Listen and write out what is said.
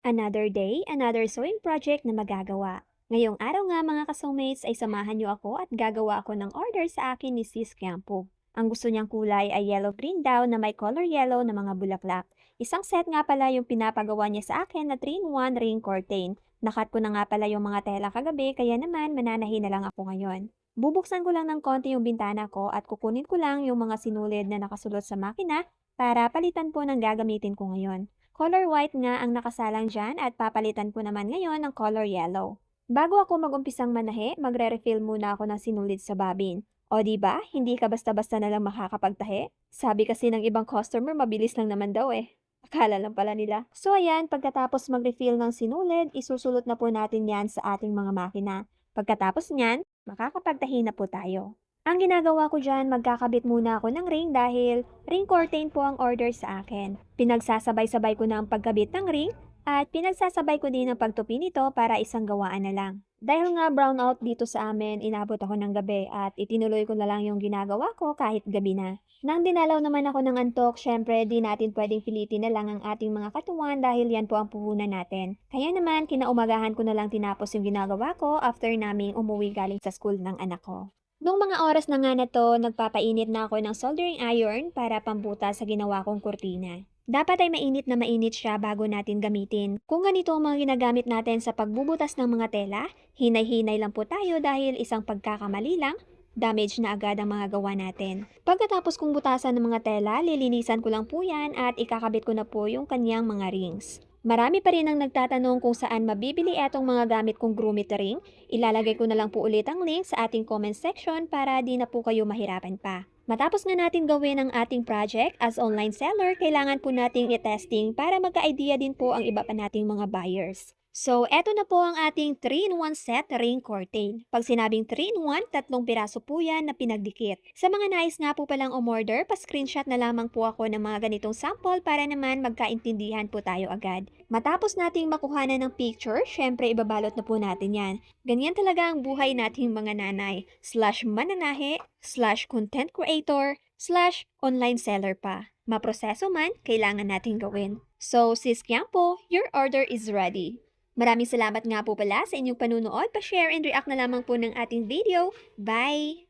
Another day, another sewing project na magagawa. Ngayong araw nga mga ka-soulmates ay samahan niyo ako at gagawa ako ng order sa akin ni Sis Campo. Ang gusto niyang kulay ay yellow-green daw na may color yellow na mga bulaklak. Isang set nga pala yung pinapagawa niya sa akin na 3-in-1 ring curtain. Nakat ko na nga pala yung mga tela kagabi kaya naman mananahi na lang ako ngayon. Bubuksan ko lang ng konti yung bintana ko at kukunin ko lang yung mga sinulid na nakasulot sa makina para palitan po ng gagamitin ko ngayon. Color white nga ang nakasalang dyan at papalitan ko naman ngayon ng color yellow. Bago ako magumpisang manahe, magre-refill muna ako ng sinulid sa babin. O di ba, hindi ka basta-basta na lang makakapagtahe? Sabi kasi ng ibang customer, mabilis lang naman daw eh. Akala lang pala nila. So ayan, pagkatapos mag-refill ng sinulid, isusulot na po natin yan sa ating mga makina. Pagkatapos niyan, makakapagtahi na po tayo. Ang ginagawa ko dyan, magkakabit muna ako ng ring dahil ring curtain po ang order sa akin. Pinagsasabay-sabay ko na ang pagkabit ng ring at pinagsasabay ko din ang pagtupi nito para isang gawaan na lang. Dahil nga brown out dito sa amin, inabot ako ng gabi at itinuloy ko na lang yung ginagawa ko kahit gabi na. Nang dinalaw naman ako ng antok, syempre di natin pwedeng pilitin na lang ang ating mga katawan dahil yan po ang puhunan natin. Kaya naman, kinaumagahan ko na lang tinapos yung ginagawa ko after naming umuwi galing sa school ng anak ko. Nung mga oras na nga na to, nagpapainit na ako ng soldering iron para pambuta sa ginawa kong kurtina. Dapat ay mainit siya bago natin gamitin. Kung ganito ang mga ginagamit natin sa pagbubutas ng mga tela, hinay-hinay lang po tayo dahil isang pagkakamali lang, damage na agad ang mga gawa natin. Pagkatapos kong butasan ng mga tela, lilinisan ko lang po yan at ikakabit ko na po yung kanyang mga rings. Marami pa rin ang nagtatanong kung saan mabibili etong mga gamit kong grommet ring. Ilalagay ko na lang po ulit ang link sa ating comment section para di na po kayo mahirapan pa. Matapos nga natin gawin ang ating project as online seller, kailangan po nating i-testing para magka-idea din po ang iba pa nating mga buyers. So, eto na po ang ating 3-in-1 set ring curtain. Pag sinabing 3-in-1, tatlong piraso po yan na pinagdikit. Sa mga nais nga po palang umorder, pa-screenshot na lamang po ako ng mga ganitong sample para naman magkaintindihan po tayo agad. Matapos nating makuhanan ng picture, syempre ibabalot na po natin yan. Ganyan talaga ang buhay nating mga nanay, slash mananahe, slash content creator, slash online seller pa. Maproseso man, kailangan nating gawin. So, sis Kiampo, your order is ready. Maraming salamat nga po pala sa inyong panunood. Pa-share and react na lamang po ng ating video. Bye!